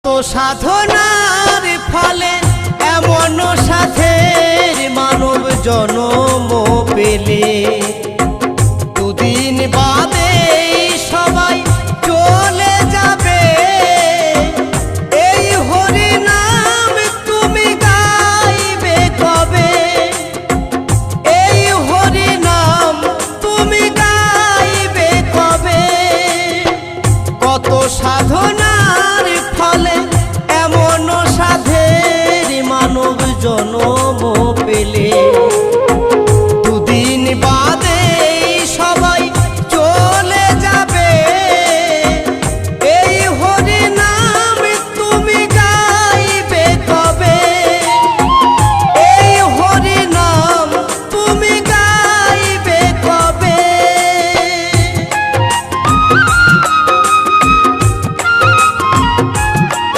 তো সাধনার ফলে এমন সাথের মানব জন্ম পেলে দুদিন বাদে সবাই চলে যাবে। এই হরি নাম তুমি গাইবে কবে? এই হরি নাম তুমি গাইবে কবে? কত সাধনার ফলে এমন সাধের মানব জন্ম পেলে